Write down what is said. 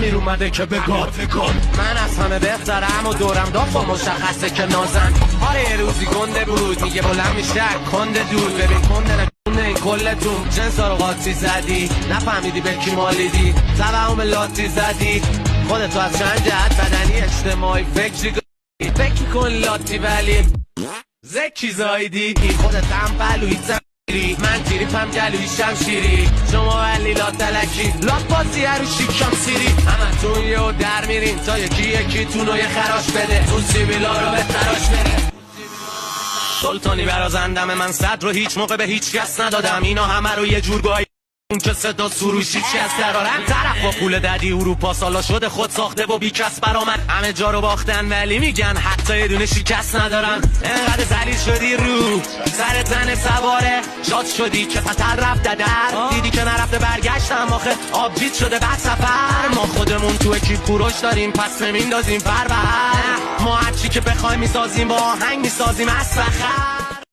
امیر اومده که بگاد من از همه بهترم و دورم دافا مشخصه که نازن آره یه روزی گنده بود میگه بلند میشه کنده دور ببین کنده نکنه این کلتون جنسا رو قاطی زدی نفهمیدی به کی مالیدی توهم لاتی زدی خودتو از چند جهت بدنی اجتماعی فکری کن لاتی ولی زکی زایدی خودت هم بلوی من تیریپم جلوی شمشیری شما ولی لا تلکی لات بازی رو شیکم سیری همه تون یه در میرین تا یکی تونو یه خراش بده تو سیبیلا رو به تراش بده سلطانی برازندم من صد رو هیچ موقع به هیچ کس ندادم اینا همه رو یه جور گاهی اون که صدا سروشی چی از درارم طرف با پول ددی اروپا سالا شده خود ساخته و بیکس برا من همه جا رو باختن ولی میگن حتی یه دونه شکست ندارم انقدر زلیل شدی رو سر زن سواره شاد شدی که خطر رفت در دیدی که نرفته برگشتم آخه آبجیت شده بعد سفر ما خودمون تو اکیپ کوروش داریم پس نمیندازیم فر ما هرچی که بخوایم میسازیم با آهنگ میسازیم از فخر